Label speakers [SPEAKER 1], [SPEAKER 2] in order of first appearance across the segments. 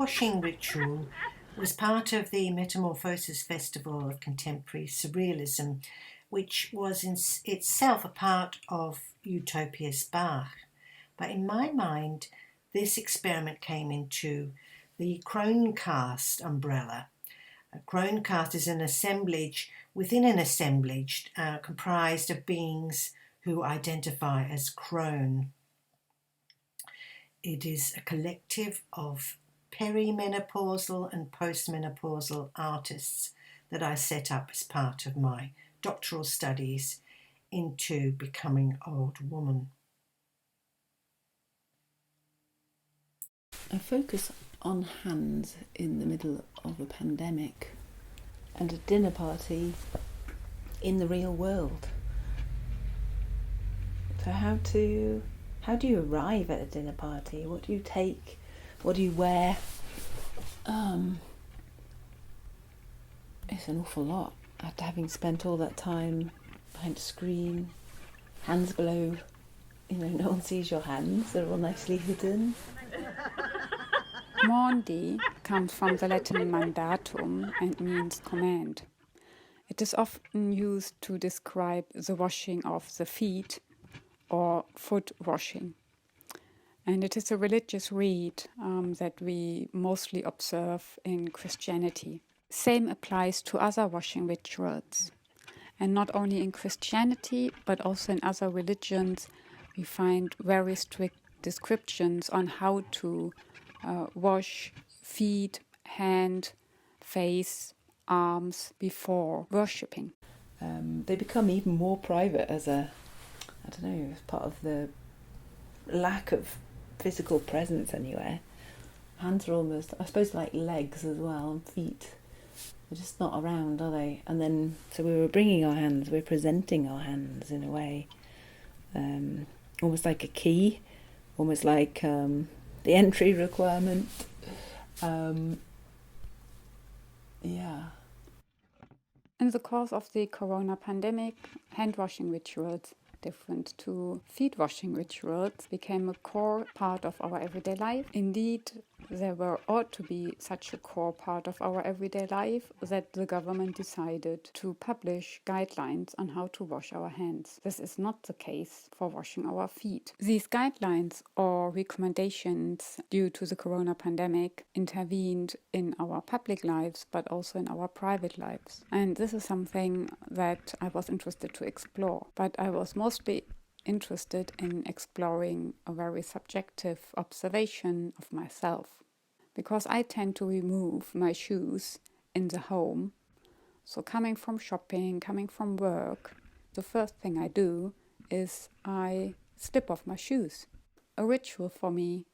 [SPEAKER 1] washing ritual was part of the Metamorphosis-Festival of contemporary surrealism, which was in itself a part of Utopia's Bach. But in my mind, this experiment came into the Crone Cast umbrella. A Crone Cast is an assemblage within an assemblage comprised of beings who identify as crone. It is a collective of perimenopausal and postmenopausal artists that I set up as part of my doctoral studies into becoming old woman.
[SPEAKER 2] I focus on hands in the middle of a pandemic and a dinner party in the real world. So how do you arrive at a dinner party? What do you take? What do you wear? It's an awful lot. After having spent all that time behind a screen, hands below, no one sees your hands, they're all nicely hidden.
[SPEAKER 3] Mandi comes from the Latin mandatum and means command. It is often used to describe the washing of the feet or foot washing. And it is a religious rite that we mostly observe in Christianity. Same applies to other washing rituals. And not only in Christianity, but also in other religions, we find very strict descriptions on how to wash feet, hand, face, arms before worshipping.
[SPEAKER 2] They become even more private as as part of the lack of physical presence anywhere. Hands are almost, I suppose, like legs as well, and feet. They're just not around, are they? And then, so we're presenting our hands in a way, almost like a key, almost like the entry requirement.
[SPEAKER 3] In the course of the corona pandemic, hand washing rituals, different to feet washing rituals, became a core part of our everyday life. Indeed, there ought to be such a core part of our everyday life that the government decided to publish guidelines on how to wash our hands. This is not the case for washing our feet. These guidelines or recommendations due to the corona pandemic intervened in our public lives but also in our private lives. And this is something that I was interested to explore. But I was mostly interested in exploring a very subjective observation of myself. Because I tend to remove my shoes in the home. So coming from shopping, coming from work, the first thing I do is I slip off my shoes. A ritual for me.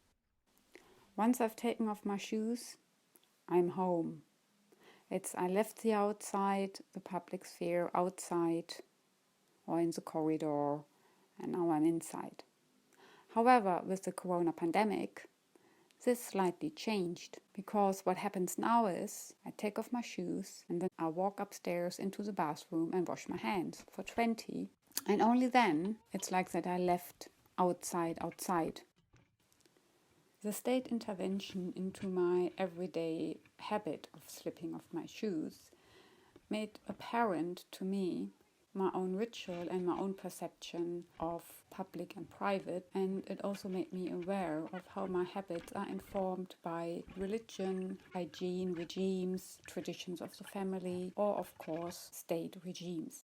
[SPEAKER 3] Once I've taken off my shoes, I'm home. I left the outside, the public sphere outside or in the corridor, and now I'm inside. However, with the corona pandemic, this slightly changed, because what happens now is I take off my shoes and then I walk upstairs into the bathroom and wash my hands for 20, and only then it's like that I left outside. The state intervention into my everyday habit of slipping off my shoes made apparent to me my own ritual and my own perception of public and private, and it also made me aware of how my habits are informed by religion, hygiene regimes, traditions of the family, or of course state regimes.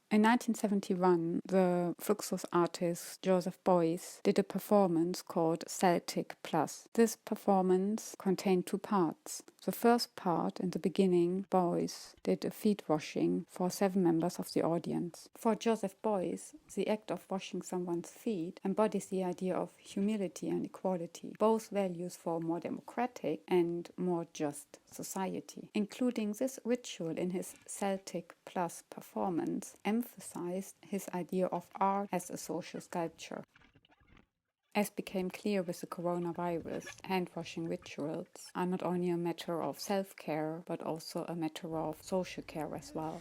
[SPEAKER 3] In 1971, the Fluxus artist Joseph Beuys did a performance called Celtic Plus. This performance contained two parts. The first part, in the beginning, Beuys did a feet washing for 7 members of the audience. For Joseph Beuys, the act of washing someone's feet embodies the idea of humility and equality, both values for a more democratic and more just society. Including this ritual in his Celtic Plus performance emphasized his idea of art as a social sculpture. As became clear with the coronavirus, hand-washing rituals are not only a matter of self-care, but also a matter of social care as well.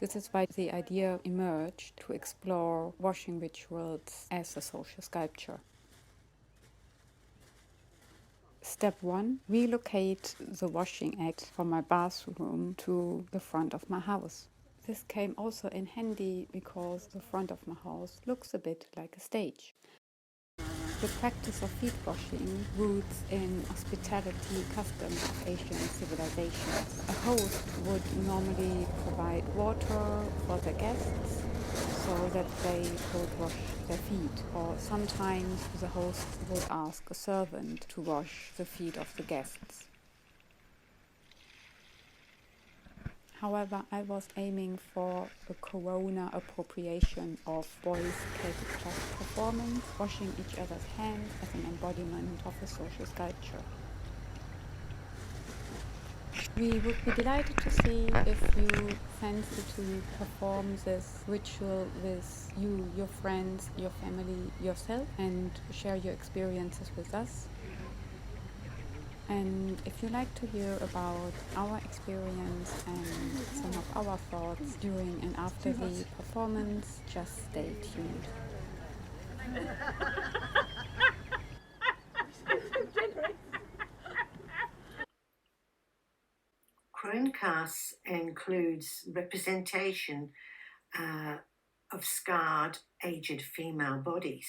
[SPEAKER 3] This is why the idea emerged to explore washing rituals as a social sculpture. Step 1. Relocate the washing act from my bathroom to the front of my house. This came also in handy because the front of my house looks a bit like a stage. The practice of feet washing roots in hospitality customs of Asian civilizations. A host would normally provide water for their guests so that they could wash their feet, or sometimes the host would ask a servant to wash the feet of the guests. However, I was aiming for a Corona appropriation of Beuys' Celtic class performance, washing each other's hands as an embodiment of a social sculpture. We would be delighted to see if you fancy to perform this ritual with you, your friends, your family, yourself, and share your experiences with us. And if you like to hear about our experience and some of our thoughts during and after the performance, just stay tuned.
[SPEAKER 1] Crone Cast includes representation of scarred, aged female bodies,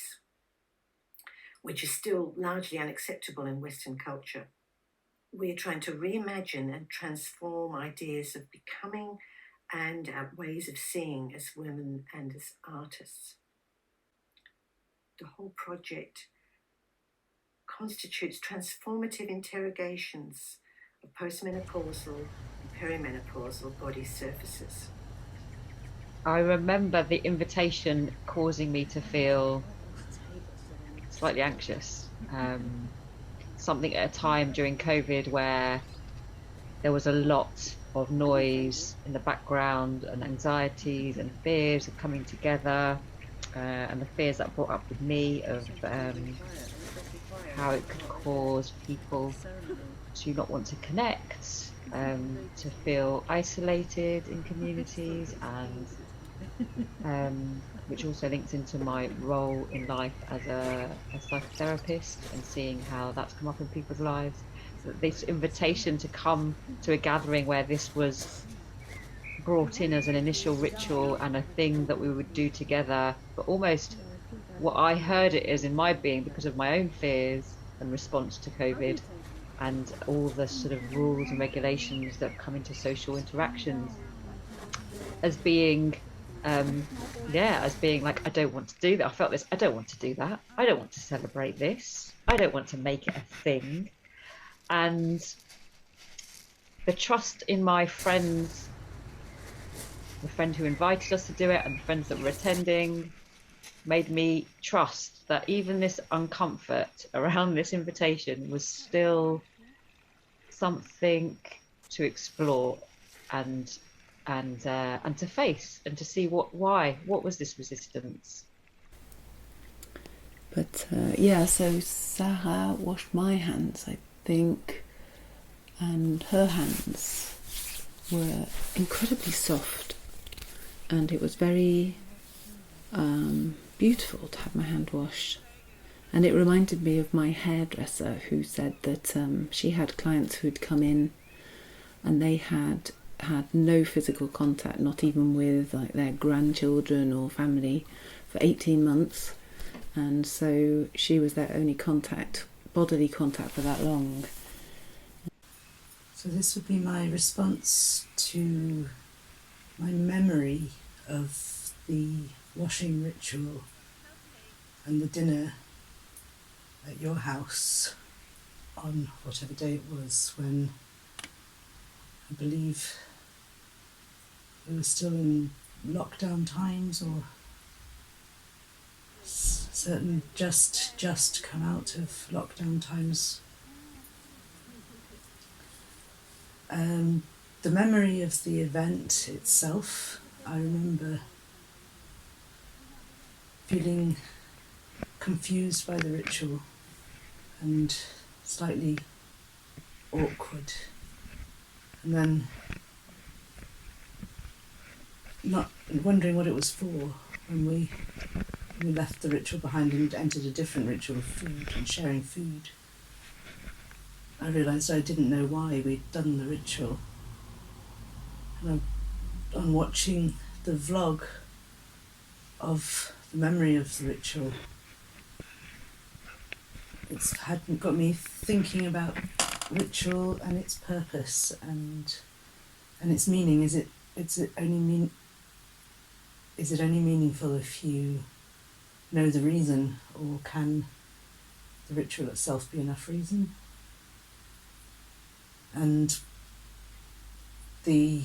[SPEAKER 1] which is still largely unacceptable in Western culture. We are trying to reimagine and transform ideas of becoming and ways of seeing as women and as artists. The whole project constitutes transformative interrogations of postmenopausal and perimenopausal body surfaces.
[SPEAKER 4] I remember the invitation causing me to feel slightly anxious. Something at a time during COVID where there was a lot of noise in the background and anxieties and fears of coming together, and the fears that brought up with me of how it could cause people to not want to connect, to feel isolated in communities, and which also links into my role in life as a psychotherapist and seeing how that's come up in people's lives. So this invitation to come to a gathering where this was brought in as an initial ritual and a thing that we would do together, but almost what I heard it as in my being, because of my own fears and response to COVID and all the sort of rules and regulations that come into social interactions, as being like, I don't want to do that. I felt this, I don't want to do that. I don't want to celebrate this. I don't want to make it a thing. And the trust in my friends, the friend who invited us to do it and the friends that were attending, made me trust that even this uncomfort around this invitation was still something to explore and to face and to see what was this resistance.
[SPEAKER 2] But so Sarah washed my hands, I think, and her hands were incredibly soft, and it was very beautiful to have my hand washed. And it reminded me of my hairdresser, who said that she had clients who'd come in and they had no physical contact, not even with like their grandchildren or family, for 18 months, and so she was their only bodily contact for that long.
[SPEAKER 5] So this would be my response to my memory of the washing ritual and the dinner at your house on whatever day it was, when I believe we were still in lockdown times, or certain just come out of lockdown times. The memory of the event itself, I remember feeling confused by the ritual and slightly awkward, and then not wondering what it was for when we left the ritual behind and entered a different ritual of food and sharing food. I realised I didn't know why we'd done the ritual. And on watching the vlog of the memory of the ritual, it's got me thinking about ritual and its purpose and its meaning. Is it only meaningful if you know the reason, or can the ritual itself be enough reason? And the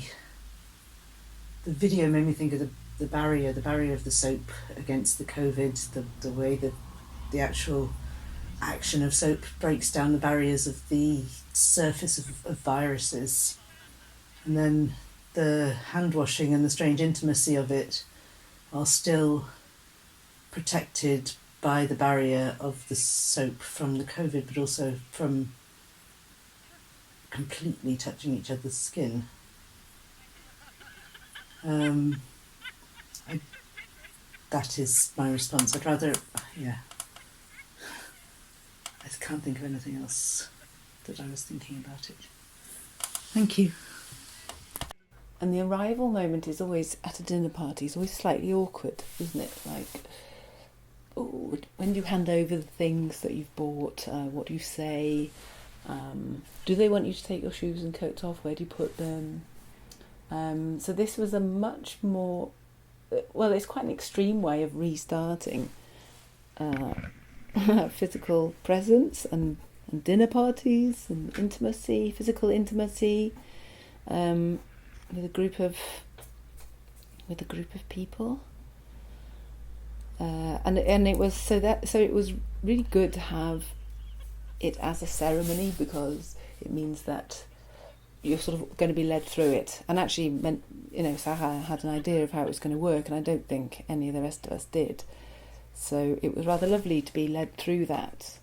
[SPEAKER 5] video made me think of the barrier of the soap against the COVID, the way that the actual action of soap breaks down the barriers of the surface of viruses. And then the hand washing and the strange intimacy of it are still protected by the barrier of the soap from the COVID, but also from completely touching each other's skin. That is my response. I can't think of anything else that I was thinking about it. Thank you.
[SPEAKER 2] And the arrival moment is always, at a dinner party, is always slightly awkward, isn't it? Like, oh, when you hand over the things that you've bought, what do you say? Do they want you to take your shoes and coats off? Where do you put them? So this was a much more, well, it's quite an extreme way of restarting physical presence and dinner parties and intimacy, physical intimacy, with a group of people, and it was it was really good to have it as a ceremony, because it means that you're sort of going to be led through it. And actually meant, Sarah had an idea of how it was going to work, and I don't think any of the rest of us did. So it was rather lovely to be led through that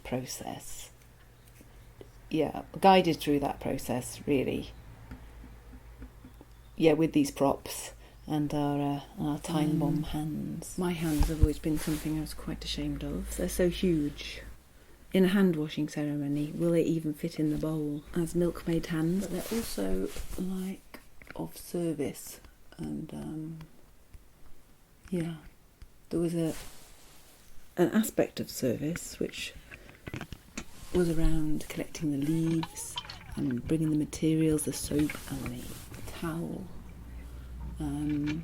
[SPEAKER 2] process. Yeah, guided through that process, really. Yeah, with these props and our time bomb hands. My hands have always been something I was quite ashamed of. They're so huge. In a hand washing ceremony, will they even fit in the bowl as milkmaid hands? But they're also like of service, and there was an aspect of service which was around collecting the leaves and bringing the materials, the soap and the towel, and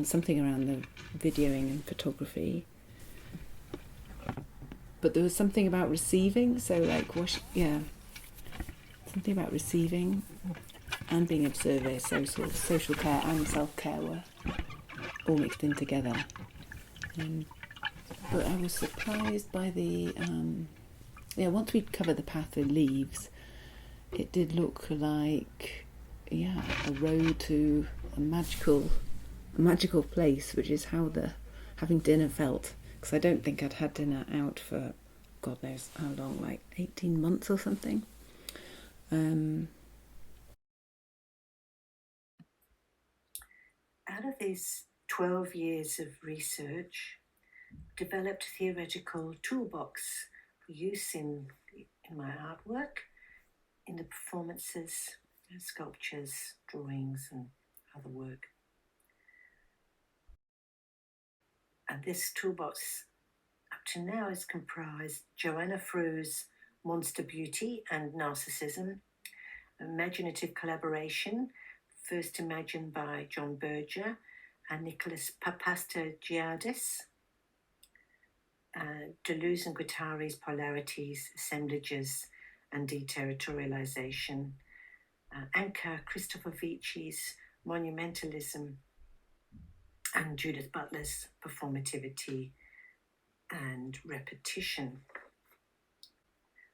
[SPEAKER 2] something around the videoing and photography. But there was something about receiving, so like something about receiving and being of service, so sort of social care and self-care were all mixed in together. But I was surprised by the once we'd covered the path with leaves, it did look like a road to a magical place, which is how having dinner felt. Because I don't think I'd had dinner out for God knows how long, like 18 months or something.
[SPEAKER 1] Out of these 12 years of research, developed a theoretical toolbox for use in my artwork, in the performances, sculptures, drawings and other work. And this toolbox up to now has comprised Joanna Fru's Monster Beauty and Narcissism, imaginative collaboration, first imagined by John Berger and Nicholas Papastagiadis, Deleuze and Guattari's polarities, assemblages and deterritorialization, Anka Christopher Vici's monumentalism, and Judith Butler's performativity and repetition.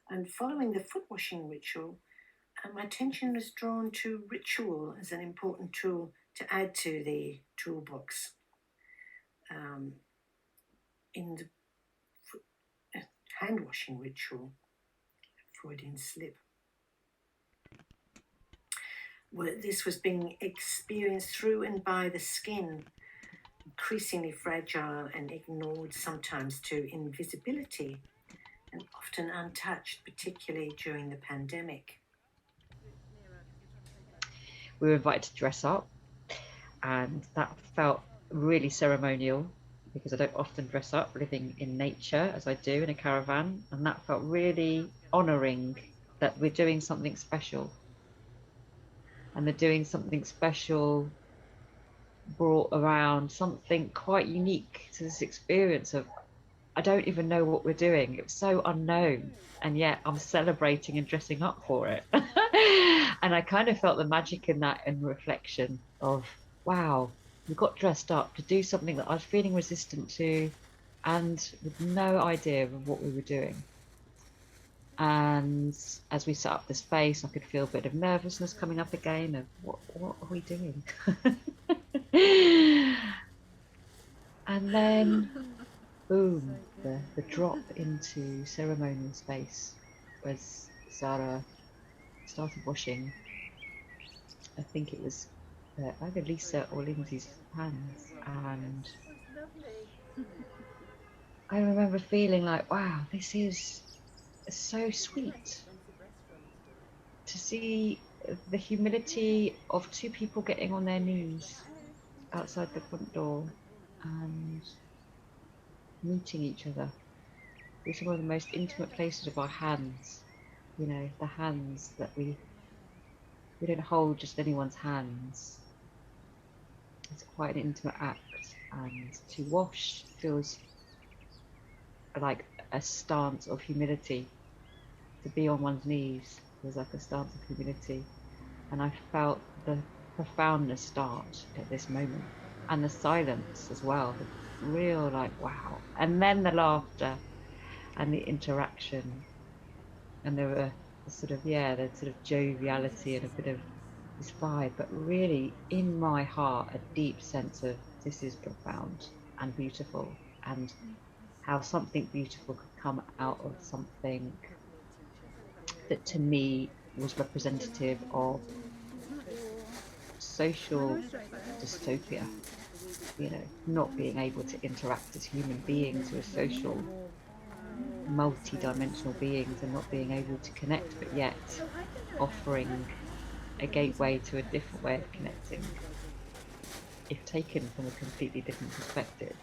[SPEAKER 1] And following the foot washing ritual, my attention was drawn to ritual as an important tool to add to the toolbox. In the hand washing ritual, Freudian slip, well, this was being experienced through and by the skin, increasingly fragile and ignored sometimes to invisibility, and often untouched, particularly during the pandemic.
[SPEAKER 4] We were invited to dress up, and that felt really ceremonial because I don't often dress up living in nature as I do in a caravan, and that felt really honouring that we're doing something special. And the doing something special brought around something quite unique to this experience of, I don't even know what we're doing. It was so unknown, and yet I'm celebrating and dressing up for it. And I kind of felt the magic in that, in reflection of, wow, we got dressed up to do something that I was feeling resistant to and with no idea of what we were doing. And as we set up the space, I could feel a bit of nervousness coming up again of what are we doing? And then boom, the drop into ceremonial space was Sarah started washing. I think it was either Lisa or Lindsay's hands, and I remember feeling like, wow, this is so sweet to see the humility of two people getting on their knees outside the front door and meeting each other. It's one of the most intimate places of our hands, you know, the hands that we don't hold just anyone's hands. It's quite an intimate act, and to wash feels like a stance of humility. To be on one's knees was like a stance of humility, and I felt the profoundness start at this moment, and the silence as well, the real like wow, and then the laughter and the interaction, and there were the sort of joviality and a bit of this vibe, but really in my heart a deep sense of this is profound and beautiful, and how something beautiful could come out of something that to me was representative of social dystopia, you know, not being able to interact as human beings with social multi-dimensional beings and not being able to connect, but yet offering a gateway to a different way of connecting, if taken from a completely different perspective,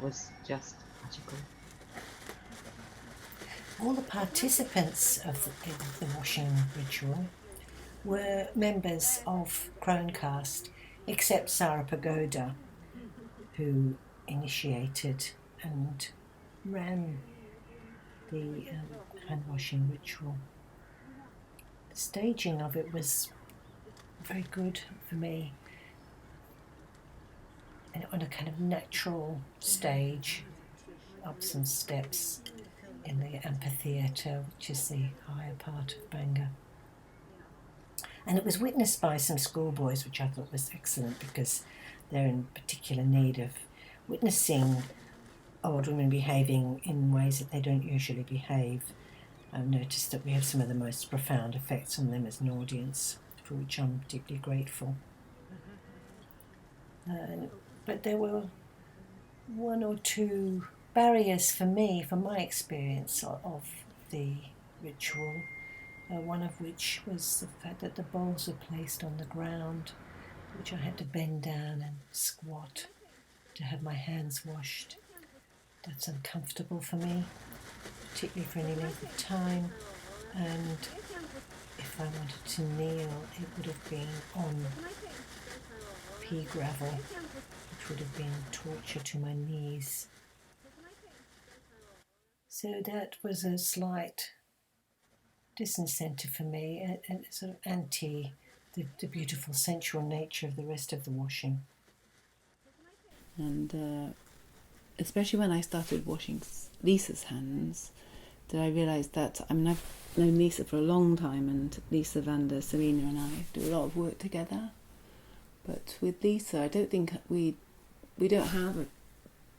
[SPEAKER 4] was just magical.
[SPEAKER 1] All the participants of the washing ritual were members of Crone Cast, except Sarah Pogoda, who initiated and ran the hand washing ritual. The staging of it was very good for me, and on a kind of natural stage, up some steps in the amphitheatre, which is the higher part of Bangor. And it was witnessed by some schoolboys, which I thought was excellent because they're in particular need of witnessing old women behaving in ways that they don't usually behave. I've noticed that we have some of the most profound effects on them as an audience, for which I'm deeply grateful. But there were one or two barriers for me, for my experience of the ritual, one of which was the fact that the bowls were placed on the ground, which I had to bend down and squat to have my hands washed. That's uncomfortable for me, particularly for any length of time, and if I wanted to kneel, it would have been on pea gravel, which would have been torture to my knees. So that was a slight disincentive for me, and sort of anti the beautiful sensual nature of the rest of the washing.
[SPEAKER 2] And especially when I started washing Lisa's hands, did I realise that, I mean, I've known Lisa for a long time, and Lisa, Vanda, Selena and I do a lot of work together. But with Lisa, I don't think we don't have a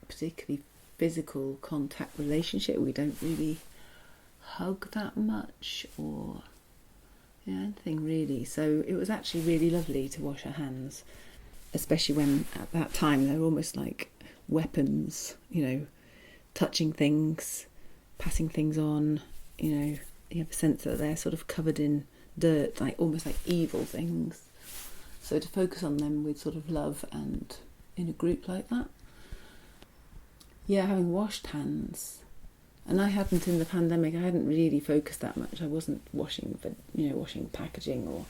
[SPEAKER 2] particularly physical contact relationship. We don't really hug that much or anything really. So it was actually really lovely to wash her hands, especially when at that time they were almost like weapons, you know, touching things passing things on, you have a sense that they're sort of covered in dirt, like almost like evil things. So to focus on them with sort of love and in a group like that. Yeah, having washed hands. And I hadn't in the pandemic, I hadn't really focused that much. I wasn't washing packaging, or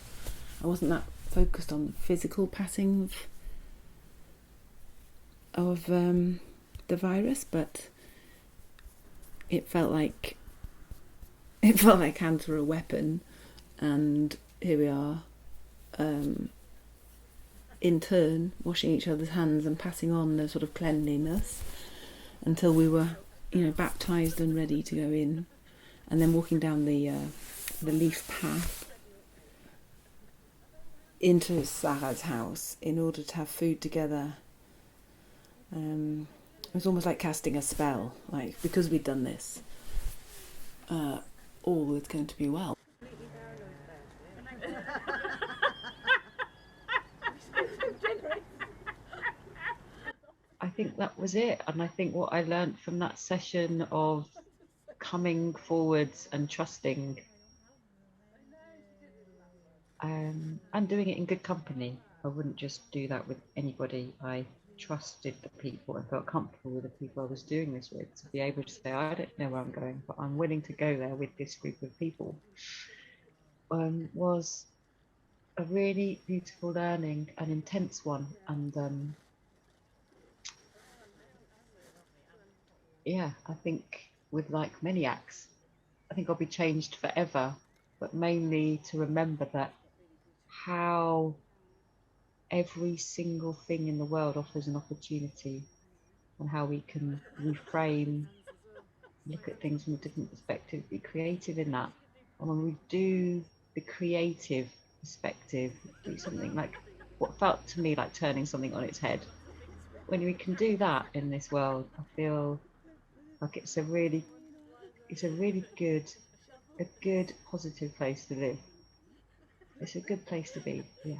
[SPEAKER 2] I wasn't that focused on the physical passing of the virus, but it felt like hands were a weapon, and here we are, in turn washing each other's hands and passing on the sort of cleanliness until we were, baptised and ready to go in, and then walking down the leaf path into Sarah's house in order to have food together. It was almost like casting a spell, like, because we'd done this, all was going to be well.
[SPEAKER 4] I think that was it. And I think what I learned from that session of coming forwards and trusting, and doing it in good company. I wouldn't just do that with anybody. I trusted the people and felt comfortable with the people I was doing this with, to be able to say, I don't know where I'm going, but I'm willing to go there with this group of people, was a really beautiful learning, an intense one. And yeah, I think with like many acts, I think I'll be changed forever, but mainly to remember that how every single thing in the world offers an opportunity, and how we can reframe, look at things from a different perspective, be creative in that. And when we do the creative perspective, do something like what felt to me like turning something on its head. When we can do that in this world, I feel like it's a really good, positive place to live. It's a good place to be, yeah.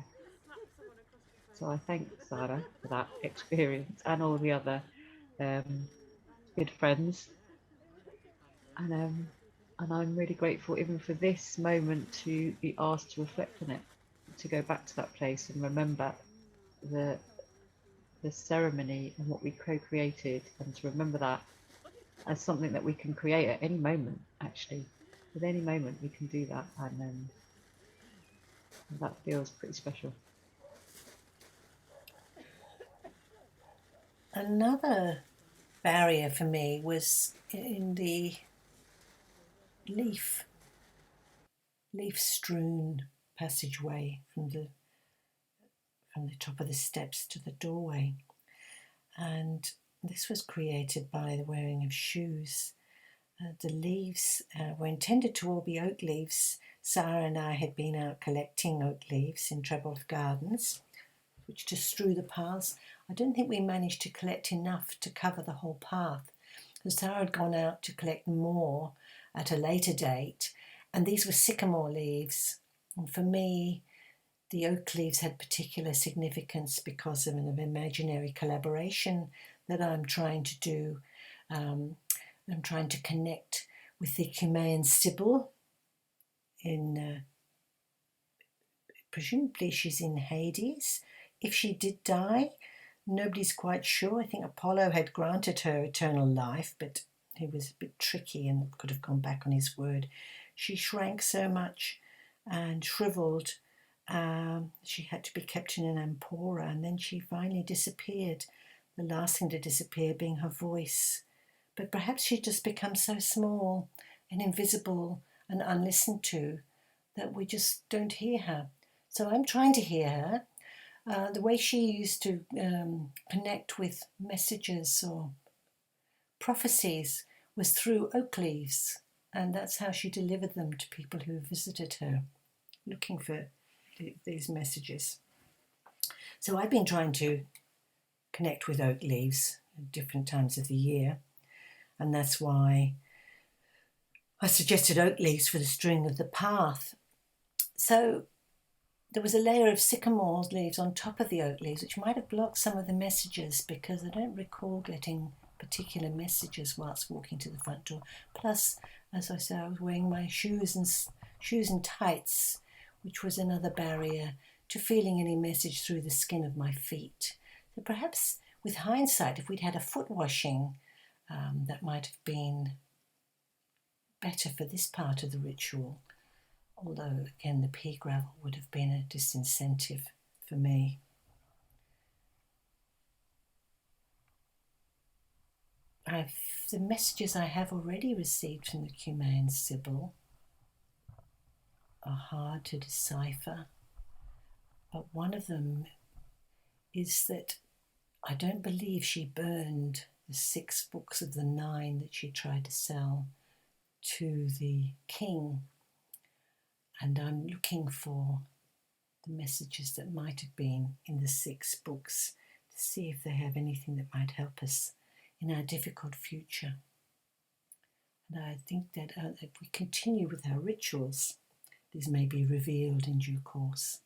[SPEAKER 4] So I thank Sarah for that experience and all the other good friends. And I'm really grateful even for this moment to be asked to reflect on it, to go back to that place and remember the ceremony and what we co-created, and to remember that as something that we can create at any moment, actually. At any moment we can do that, and that feels pretty special.
[SPEAKER 1] Another barrier for me was in the leaf-strewn passageway from the top of the steps to the doorway. And this was created by the wearing of shoes. The leaves were intended to all be oak leaves. Sarah and I had been out collecting oak leaves in Trebolth Gardens, which to strew the paths. I don't think we managed to collect enough to cover the whole path. Sarah had gone out to collect more at a later date, and these were sycamore leaves. And for me, the oak leaves had particular significance because of an imaginary collaboration that I'm trying to do. I'm trying to connect with the Cumaean Sibyl presumably she's in Hades. If she did die, nobody's quite sure. I think Apollo had granted her eternal life, but he was a bit tricky and could have gone back on his word. She shrank so much and shriveled. She had to be kept in an amphora, and then she finally disappeared, the last thing to disappear being her voice. But perhaps she'd just become so small and invisible and unlistened to that we just don't hear her. So I'm trying to hear her. The way she used to connect with messages or prophecies was through oak leaves, and that's how she delivered them to people who visited her, looking for these messages. So I've been trying to connect with oak leaves at different times of the year, and that's why I suggested oak leaves for the string of the path. So there was a layer of sycamore leaves on top of the oak leaves, which might have blocked some of the messages, because I don't recall getting particular messages whilst walking to the front door. Plus, as I said, I was wearing my shoes and tights, which was another barrier to feeling any message through the skin of my feet. So perhaps with hindsight, if we'd had a foot washing, that might have been better for this part of the ritual. Although, again, the pea gravel would have been a disincentive for me. The messages I have already received from the Cumaean Sibyl are hard to decipher, but one of them is that I don't believe she burned the 6 books of the 9 that she tried to sell to the king, and I'm looking for the messages that might have been in the 6 books to see if they have anything that might help us in our difficult future. And I think that if we continue with our rituals, these may be revealed in due course.